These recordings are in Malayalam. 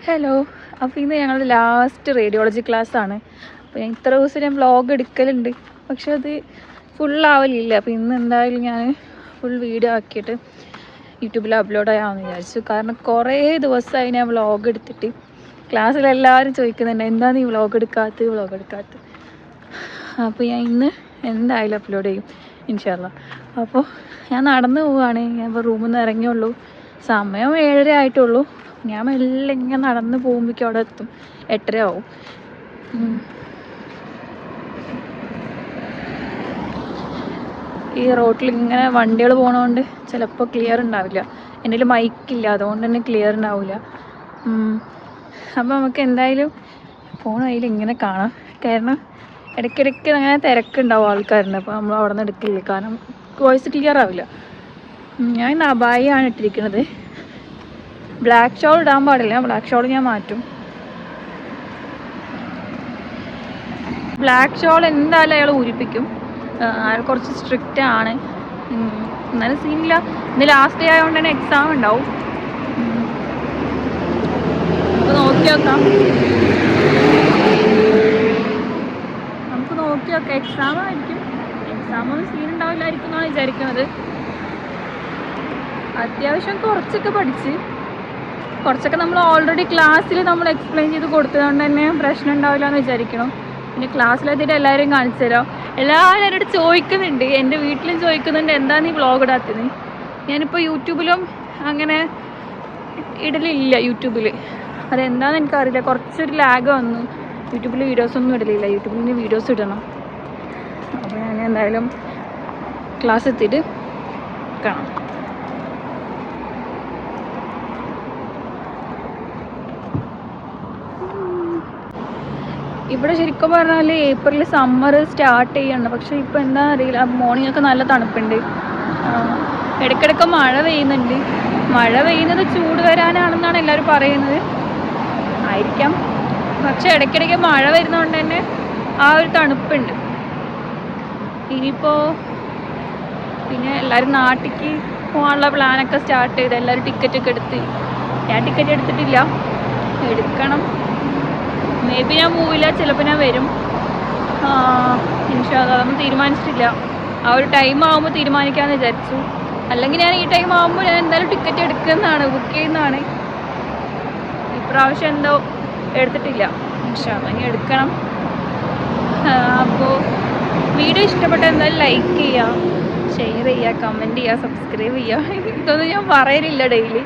ഹലോ. അപ്പോൾ ഇന്ന് ഞങ്ങളുടെ ലാസ്റ്റ് റേഡിയോളജി ക്ലാസ്സാണ്. അപ്പോൾ ഞാൻ ഇത്ര ദിവസം ഞാൻ വ്ളോഗ് എടുക്കലുണ്ട്, പക്ഷെ അത് ഫുള്ളാവലില്ല. അപ്പോൾ ഇന്ന് എന്തായാലും ഞാൻ ഫുൾ വീഡിയോ ആക്കിയിട്ട് യൂട്യൂബിൽ അപ്ലോഡ് ചെയ്യാമെന്ന് വിചാരിച്ചു. കാരണം കുറേ ദിവസമായി ഞാൻ വ്ളോഗ് എടുത്തിട്ട്. ക്ലാസ്സിലെല്ലാവരും ചോദിക്കുന്നുണ്ട് എന്താ നീ വ്ളോഗ് എടുക്കാത്ത. അപ്പോൾ ഞാൻ ഇന്ന് എന്തായാലും അപ്ലോഡ് ചെയ്യും ഇൻഷാ അല്ലാ. അപ്പോൾ ഞാൻ നടന്നു പോവുകയാണ്. ഞാൻ ഇപ്പോൾ റൂമിൽ നിന്ന് ഇറങ്ങിയുള്ളൂ. സമയം 7:30 ആയിട്ടുള്ളൂ. ഞാൻ മെല്ലെ ഇങ്ങനെ നടന്ന് പോകുമ്പോഴേക്കും അവിടെ എത്തും. 8:30 ആവും. ഈ റോട്ടിൽ ഇങ്ങനെ വണ്ടികൾ പോകണതുകൊണ്ട് ചിലപ്പോൾ ക്ലിയർ ഉണ്ടാവില്ല. എൻ്റെ കയ്യിൽ മൈക്കില്ല, അതുകൊണ്ട് തന്നെ ക്ലിയർ ഉണ്ടാവില്ല. അപ്പോൾ നമുക്ക് എന്തായാലും ഫോൺ കയ്യിൽ ഇങ്ങനെ കാണാം. കാരണം ഇടയ്ക്കിടയ്ക്ക് അങ്ങനെ തിരക്കുണ്ടാവും ആൾക്കാരുണ്ട്. അപ്പോൾ നമ്മൾ അവിടെ നിന്ന് എടുക്കില്ല, കാരണം വോയിസ് ക്ലിയർ ആവില്ല. ഞാൻ ഇന്ന് അബായിയാണ് ഇട്ടിരിക്കുന്നത്. ബ്ലാക്ക് ഷോൾ ഇടാൻ പാടില്ല, ബ്ലാക്ക് ഷോൾ ഞാൻ മാറ്റും. ബ്ലാക്ക് ഷോൾ എന്തായാലും അയാൾ ഊരിപ്പിക്കും. അയാൾ കുറച്ച് സ്ട്രിക്റ്റ് ആണ്. എന്നാലും സീനില്ല. ഇന്ന് ലാസ്റ്റ് ഡേ ആയതുകൊണ്ട് തന്നെ എക്സാം ഉണ്ടാവും. നമുക്ക് നോക്കി നോക്കാം. എക്സാം ആയിരിക്കും. എക്സാമൊന്നും സീൻ ഉണ്ടാവില്ലായിരിക്കും എന്നാണ് വിചാരിക്കുന്നത്. അത്യാവശ്യം കുറച്ചൊക്കെ നമ്മൾ ഓൾറെഡി ക്ലാസ്സിൽ നമ്മൾ എക്സ്പ്ലെയിൻ ചെയ്ത് കൊടുത്തതുകൊണ്ട് തന്നെ പ്രശ്നം ഉണ്ടാവില്ല എന്ന് വിചാരിക്കണം. പിന്നെ ക്ലാസ്സിലെത്തിയിട്ട് എല്ലാവരും കാണിച്ചു തരാം. എല്ലാവരും എന്നോട് ചോദിക്കുന്നുണ്ട്, എൻ്റെ വീട്ടിലും ചോദിക്കുന്നുണ്ട് എന്താ നീ വ്ളോഗ് ഇടാത്തത്. ഞാനിപ്പോൾ യൂട്യൂബിലും അങ്ങനെ ഇടലില്ല. അതെന്താണെന്ന് എനിക്കറിയില്ല. കുറച്ചൊരു ലാഗ് വന്നു. യൂട്യൂബിൽ വീഡിയോസൊന്നും ഇടലില്ല. യൂട്യൂബിൽ വീഡിയോസ് ഇടണം. അപ്പോൾ ഞാൻ എന്തായാലും ക്ലാസ് എത്തിയിട്ട് കാണാം. ഇവിടെ ശരിക്കും പറഞ്ഞാൽ ഏപ്രിൽ സമ്മർ സ്റ്റാർട്ട് ചെയ്യണം. പക്ഷേ ഇപ്പോൾ എന്താണെന്ന് അറിയില്ല. മോർണിംഗ് ഒക്കെ നല്ല തണുപ്പുണ്ട്. ഇടയ്ക്കിടയ്ക്ക് മഴ പെയ്യുന്നുണ്ട്. മഴ പെയ്യുന്നത് ചൂട് വരാനാണെന്നാണ് എല്ലാവരും പറയുന്നത്. ആയിരിക്കാം. പക്ഷെ ഇടയ്ക്കിടയ്ക്ക് മഴ വരുന്നതുകൊണ്ട് തന്നെ ആ ഒരു തണുപ്പുണ്ട്. ഇനിയിപ്പോൾ പിന്നെ എല്ലാവരും നാട്ടിലേക്ക് പോകാനുള്ള പ്ലാനൊക്കെ സ്റ്റാർട്ട് ചെയ്ത് എല്ലാവരും ടിക്കറ്റൊക്കെ എടുത്ത്. ഞാൻ ടിക്കറ്റ് എടുത്തിട്ടില്ല, എടുക്കണം. മേ ബി ഞാൻ പോവില്ല, ചിലപ്പോൾ ഞാൻ വരും. ഇൻഷാ അല്ലാഹ്. അതൊന്നും തീരുമാനിച്ചിട്ടില്ല. ആ ഒരു ടൈം ആകുമ്പോൾ തീരുമാനിക്കാമെന്ന് വിചാരിച്ചു. അല്ലെങ്കിൽ ഞാൻ ഈ ടൈം ആകുമ്പോൾ ഞാൻ എന്തായാലും ടിക്കറ്റ് എടുക്കുന്നതാണ്, ബുക്ക് ചെയ്യുന്നതാണ്. ഇപ്രാവശ്യം എന്തോ എടുത്തിട്ടില്ല. ഇൻഷാ അല്ലാഹ് ഇനി എടുക്കണം. അപ്പോൾ വീഡിയോ ഇഷ്ടപ്പെട്ട എന്തായാലും ലൈക്ക് ചെയ്യുക, ഷെയർ ചെയ്യുക, കമൻറ്റ് ചെയ്യുക, സബ്സ്ക്രൈബ് ചെയ്യുക. ഇതൊന്നും ഞാൻ പറയലില്ല ഡെയിലി.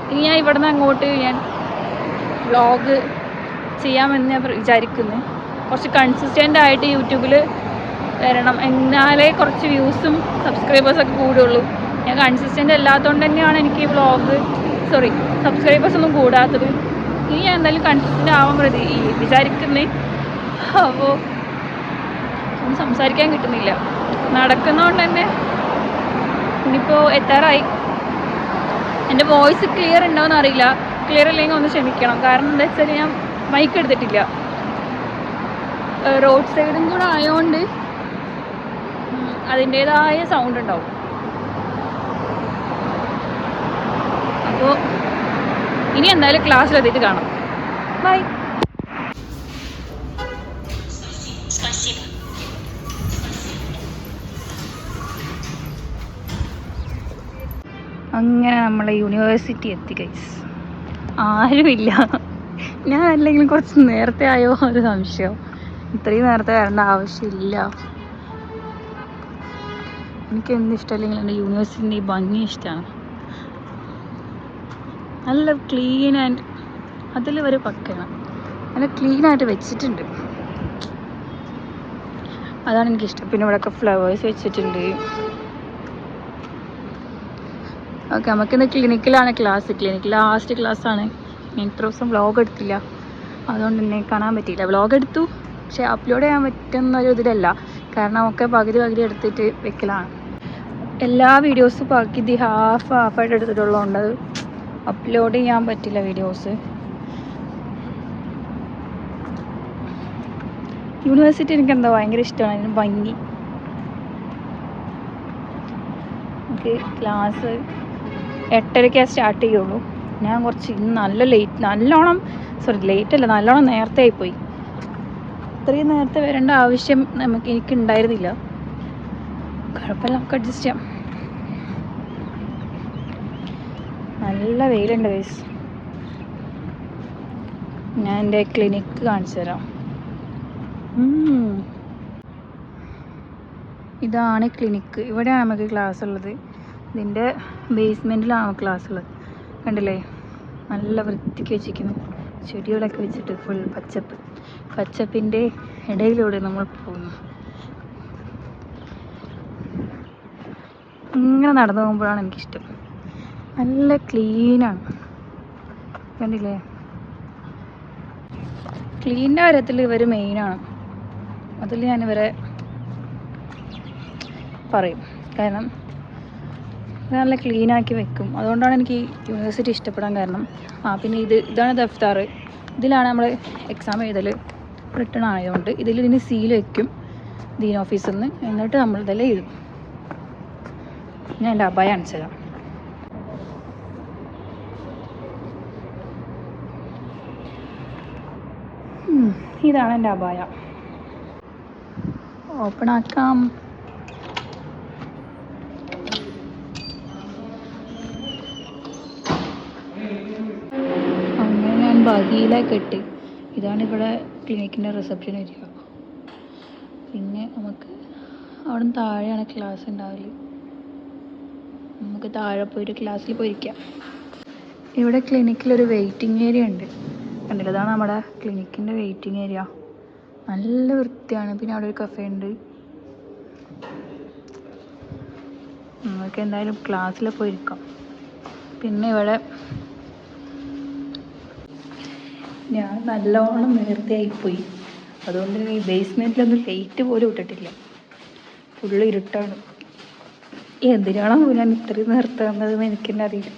ഇനി ഞാൻ ഇവിടെ നിന്ന് അങ്ങോട്ട് ഞാൻ വ്ളോഗ് ചെയ്യാമെന്ന് ഞാൻ വിചാരിക്കുന്നു. കുറച്ച് കൺസിസ്റ്റൻ്റ് ആയിട്ട് യൂട്യൂബിൽ വരണം, എന്നാലേ കുറച്ച് വ്യൂസും സബ്സ്ക്രൈബേഴ്സൊക്കെ കൂടുള്ളൂ. ഞാൻ കൺസിസ്റ്റൻ്റ് അല്ലാത്തതുകൊണ്ട് തന്നെയാണ് എനിക്ക് സബ്സ്ക്രൈബേഴ്സൊന്നും കൂടാത്തത്. ഇനി ഞാൻ എന്തായാലും കൺസിസ്റ്റൻ്റ് ആവാൻ വിചാരിക്കുന്നേ. അപ്പോൾ ഒന്നും സംസാരിക്കാൻ കിട്ടുന്നില്ല. നടക്കുന്നതുകൊണ്ട് തന്നെ ഇനിയിപ്പോൾ എത്താറായി. എൻ്റെ വോയിസ് ക്ലിയർ ഉണ്ടോയെന്ന് അറിയില്ല. ക്ലിയർ അല്ലെങ്കിൽ ഒന്ന് ക്ഷമിക്കണം. കാരണം എന്താ വെച്ചാൽ ഞാൻ മൈക്ക് എടുത്തിട്ടില്ല. റോഡ് സൈഡും കൂടെ ആയതുകൊണ്ട് അതിൻ്റേതായ സൗണ്ട് ഉണ്ടാവും. അപ്പോൾ ഇനി എന്തായാലും ക്ലാസ്സിലെത്തിയിട്ട് കാണാം. ബൈ. അങ്ങനെ നമ്മളെ യൂണിവേഴ്സിറ്റി എത്തി ഗൈസ്. ആരുമില്ല. ഞാൻ അല്ലെങ്കിലും കുറച്ച് നേരത്തെ ആയോ ഒരു സംശയം. ഇത്രയും നേരത്തെ വരേണ്ട ആവശ്യമില്ല. എനിക്ക് എന്ത് ഇഷ്ടമല്ലെങ്കിൽ എൻ്റെ യൂണിവേഴ്സിറ്റിൻ്റെ ഈ ഭംഗി ഇഷ്ടമാണ്. നല്ല ക്ലീൻ ആൻഡ് അതിൽ ഒരു പക്കയാണ്. നല്ല ക്ലീനായിട്ട് വെച്ചിട്ടുണ്ട്. അതാണ് എനിക്കിഷ്ടം. പിന്നെ ഇവിടെയൊക്കെ ഫ്ലവേഴ്സ് വെച്ചിട്ടുണ്ട്. ഓക്കെ, നമുക്കിന്ന് ക്ലിനിക്കിലാണ് ക്ലാസ്. ക്ലിനിക്കിൽ ലാസ്റ്റ് ക്ലാസ്സാണ്. ഞാൻ ഇത്ര ദിവസം വ്ളോഗ് എടുത്തില്ല, അതുകൊണ്ട് തന്നെ കാണാൻ പറ്റിയില്ല. വ്ളോഗ് എടുത്തു, പക്ഷേ അപ്ലോഡ് ചെയ്യാൻ പറ്റുന്നൊരു ഇതിലല്ല. കാരണം ഒക്കെ പകുതി എടുത്തിട്ട് വെക്കലാണ്. എല്ലാ വീഡിയോസും പകുതി ഹാഫായിട്ട് എടുത്തിട്ടുള്ളതുകൊണ്ട് അത് അപ്ലോഡ് ചെയ്യാൻ പറ്റില്ല വീഡിയോസ്. യൂണിവേഴ്സിറ്റി എനിക്കെന്താ ഭയങ്കര ഇഷ്ടമാണ്. അതിന് ഭംഗി. നമുക്ക് ക്ലാസ് 8:30 സ്റ്റാർട്ട് ചെയ്യുള്ളൂ. ഞാൻ കുറച്ച് ഇന്ന് നല്ലോണം നല്ലോണം നേരത്തെ ആയിപ്പോയി. ഇത്രയും നേരത്തെ വരേണ്ട ആവശ്യം എനിക്കുണ്ടായിരുന്നില്ല. കുഴപ്പമില്ല, നമുക്ക് അഡ്ജസ്റ്റ് ചെയ്യാം. നല്ല വെയിലുണ്ട് ഗൈസ്. ഞാൻ എൻ്റെ ക്ലിനിക്ക് കാണിച്ചു തരാം. ഇതാണ് ക്ലിനിക്ക്. ഇവിടെയാണ് നമുക്ക് ക്ലാസ് ഉള്ളത്. ഇതിൻ്റെ ബേസ്മെൻറ്റിലാണ് ക്ലാസ് ഉള്ളത്. കണ്ടില്ലേ, നല്ല വൃത്തിക്ക് വെച്ചിരിക്കുന്നു. ചെടികളൊക്കെ വെച്ചിട്ട് ഫുൾ പച്ചപ്പിൻ്റെ ഇടയിലൂടെ നമ്മൾ പോകുന്നു. ഇങ്ങനെ നടന്നു പോകുമ്പോഴാണ് എനിക്കിഷ്ടം. നല്ല ക്ലീനാണ്, കണ്ടില്ലേ. ക്ലീനിൻ്റെ കാര്യത്തിൽ ഇവർ മെയിനാണ്. അതിൽ ഞാനിവരെ പറയും. കാരണം നല്ല ക്ലീനാക്കി വെക്കും. അതുകൊണ്ടാണ് എനിക്ക് ഈ യൂണിവേഴ്സിറ്റി ഇഷ്ടപ്പെടാൻ കാരണം. പിന്നെ ഇതാണ് ദഫ്താർ. ഇതിലാണ് നമ്മൾ എക്സാം എഴുതൽ. റിട്ടേൺ ആയതുകൊണ്ട് ഇതിന് സീൽ വയ്ക്കും ദീൻ ഓഫീസിൽ നിന്ന്. എന്നിട്ട് നമ്മൾ ഇതെല്ലാം എഴുതും. ഞാൻ എൻ്റെ അബായ കാണിച്ചു തരാം. ഇതാണ് എൻ്റെ അബായ. ഓപ്പൺ ആക്കാം. അങ്ങനെ ഞാൻ ബഗിയിലേക്ക് ഇട്ട്. ഇതാണ് ഇവിടെ ക്ലിനിക്കിൻ്റെ റിസപ്ഷൻ ഏരിയ. പിന്നെ നമുക്ക് അവിടെ നിന്ന് താഴെയാണ് ക്ലാസ് ഉണ്ടാവല്. നമുക്ക് താഴെ പോയിട്ട് ക്ലാസ്സിൽ പോയിരിക്കാം. ഇവിടെ ക്ലിനിക്കിലൊരു വെയിറ്റിംഗ് ഏരിയ ഉണ്ട്. കണ്ടില്ല, ഇതാണ് നമ്മുടെ ക്ലിനിക്കിൻ്റെ വെയിറ്റിംഗ് ഏരിയ. നല്ല വൃത്തിയാണ്. പിന്നെ അവിടെ ഒരു കഫേ ഉണ്ട്. നമുക്ക് എന്തായാലും ക്ലാസ്സിൽ പോയിരിക്കാം. പിന്നെ ഇവിടെ ഞാൻ നല്ലോണം നേരത്തെ ആയിപ്പോയി. അതുകൊണ്ട് ഈ ബേസ്മെൻറ്റിലൊന്നും ലൈറ്റ് പോലും ഇട്ടിട്ടില്ല. ഫുള്ള് ഇരുട്ടാണ്. എന്തിനാണോ ഞാൻ ഇത്രയും നേരത്തെ വന്നതെന്ന് എനിക്കെന്നെ അറിയില്ല.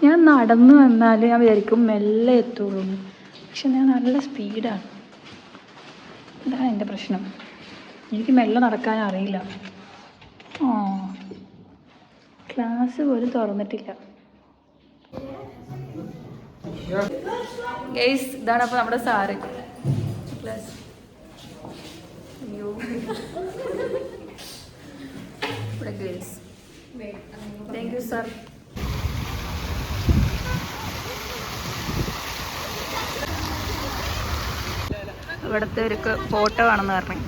ഞാൻ നടന്നു വന്നാൽ ഞാൻ വിചാരിക്കും മെല്ലെ എത്തുള്ളൂ. പക്ഷെ ഞാൻ നല്ല സ്പീഡാണ്. ഇതാണ് എൻ്റെ പ്രശ്നം. എനിക്ക് മെല്ലെ നടക്കാൻ അറിയില്ല. ക്ലാസ് പോലും തുറന്നിട്ടില്ല. ഗൈസ്, ഇതാണ് അപ്പോൾ നമ്മുടെ സാറ്. ക്ലാസ് ഇവിടെ ഗേൾസ്. Thank you sir. ഇവിടുത്തെ ഒരു ഫോട്ടോ വേണമെന്ന് പറഞ്ഞു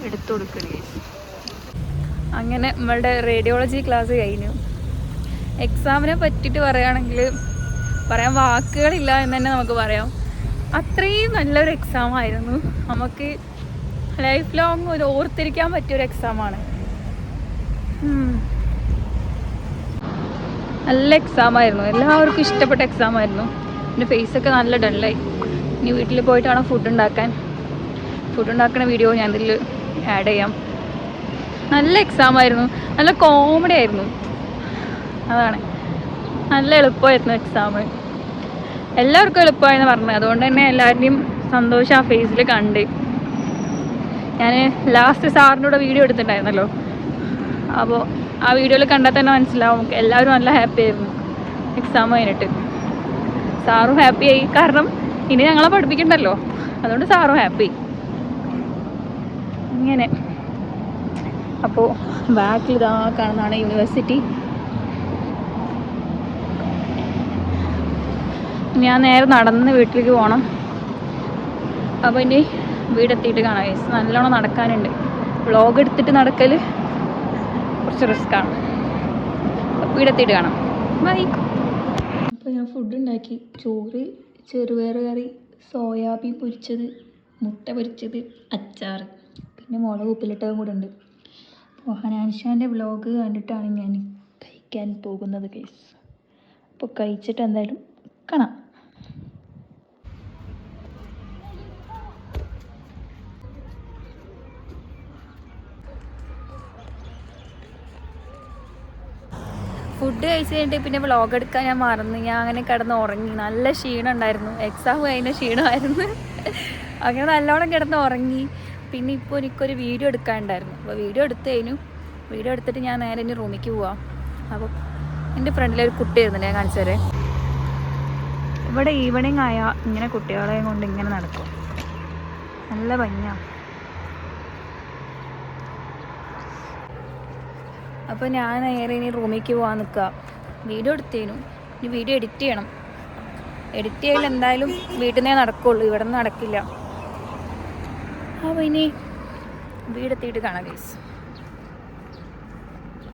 എടുത്തു കൊടുക്കുക. അങ്ങനെ നമ്മളുടെ റേഡിയോളജി ക്ലാസ് കഴിഞ്ഞു. എക്സാമിനെ പറ്റിയിട്ട് പറയുകയാണെങ്കിൽ പറയാൻ വാക്കുകളില്ല എന്ന് തന്നെ നമുക്ക് പറയാം. അത്രയും നല്ലൊരു എക്സാം ആയിരുന്നു. നമുക്ക് ലൈഫ് ലോങ് ഒരു ഓർത്തിരിക്കാൻ പറ്റിയൊരു എക്സാമാണ്. നല്ല എക്സാമായിരുന്നു. എല്ലാവർക്കും ഇഷ്ടപ്പെട്ട എക്സാമായിരുന്നു. എൻ്റെ ഫേസൊക്കെ നല്ല ഡള്ളായി. ഇനി വീട്ടിൽ പോയിട്ട് വേണം ഫുഡ് ഉണ്ടാക്കുന്ന വീഡിയോ ഞാൻ ഇതിൽ ആഡ് ചെയ്യാം. നല്ല എക്സാമായിരുന്നു. നല്ല കോമഡി ആയിരുന്നു. അതാണ്, നല്ല എളുപ്പമായിരുന്നു എക്സാം. എല്ലാവർക്കും എളുപ്പമായെന്ന് പറഞ്ഞത്. അതുകൊണ്ട് തന്നെ എല്ലാവരുടെയും സന്തോഷം ആ ഫേസിൽ കണ്ട്. ഞാൻ ലാസ്റ്റ് സാറിൻ്റെ കൂടെ വീഡിയോ എടുത്തിട്ടുണ്ടായിരുന്നല്ലോ. അപ്പോൾ ആ വീഡിയോയിൽ കണ്ടാൽ തന്നെ മനസ്സിലാവും എല്ലാവരും നല്ല ഹാപ്പി ആയിരുന്നു എക്സാം കഴിഞ്ഞിട്ട്. സാറും ഹാപ്പിയായി. കാരണം ഇനി ഞങ്ങളെ പഠിപ്പിക്കണ്ടല്ലോ, അതുകൊണ്ട് സാറും ഹാപ്പി. ഇങ്ങനെ അപ്പോൾ ബാക്കിൽ ഇതാ കാണുന്നതാണ് യൂണിവേഴ്സിറ്റി. ഞാൻ നേരെ നടന്ന് വീട്ടിലേക്ക് പോകണം. അപ്പോൾ ഇനി വീടെത്തിയിട്ട് കാണാം. നല്ലോണം നടക്കാനുണ്ട്. വ്ളോഗ് എടുത്തിട്ട് നടക്കൽ കുറച്ച് റിസ്ക്കാണ്. വീടെത്തിയിട്ട് കാണാം. ബൈ. അപ്പോൾ ഞാൻ ഫുഡ് ഉണ്ടാക്കി. ചോറ്, ചെറുപയർ കറി, സോയാബീൻ പൊരിച്ചത്, മുട്ട പൊരിച്ചത്, അച്ചാർ, പിന്നെ മുളക് ഉപ്പിലിട്ടതും കൂടെ ഉണ്ട്. അപ്പോൾ ഹനാൻഷാൻ്റെ വ്ളോഗ് കണ്ടിട്ടാണ് ഞാൻ കഴിക്കാൻ പോകുന്നത് ഗൈസ്. അപ്പോൾ കഴിച്ചിട്ട് എന്തായാലും കാണാം. ഫുഡ് കഴിച്ച് കഴിഞ്ഞിട്ട് പിന്നെ വ്ളോഗ് എടുക്കാൻ ഞാൻ മറന്നു. ഞാൻ അങ്ങനെ കിടന്ന് ഉറങ്ങി. നല്ല ക്ഷീണം ഉണ്ടായിരുന്നു. എക്സാം കഴിഞ്ഞ ക്ഷീണമായിരുന്നു. അങ്ങനെ നല്ലോണം കിടന്ന് ഉറങ്ങി. പിന്നെ ഇപ്പോൾ എനിക്കൊരു വീഡിയോ എടുക്കാനുണ്ടായിരുന്നു. അപ്പോൾ വീഡിയോ എടുത്തു കഴിഞ്ഞു. വീഡിയോ എടുത്തിട്ട് ഞാൻ നേരെ ഇനി റൂമിലേക്ക് പോവാം. അപ്പോൾ എൻ്റെ ഫ്രണ്ടിലൊരു കുട്ടി ഇരുന്നുണ്ട്, ഞാൻ കാണിച്ചു തരേ. ഇവിടെ ഈവനിങ് ആയാൽ ഇങ്ങനെ കുട്ടികളെ കൊണ്ട് ഇങ്ങനെ നടക്കും, നല്ല ഭംഗിയാണ്. അപ്പോൾ ഞാൻ നേരെ ഇനി റൂമിലേക്ക് പോകാൻ നിൽക്കുക. വീഡിയോ എടുത്തേനു, ഇനി വീഡിയോ എഡിറ്റ് ചെയ്യണം. എഡിറ്റ് ചെയ്യൽ എന്തായാലും വീട്ടിൽ നിന്നേ നടക്കുള്ളൂ, ഇവിടെ നിന്ന് നടക്കില്ല. അപ്പോൾ ഇനി വീടെത്തിയിട്ട് കാണാം ഗൈസ്.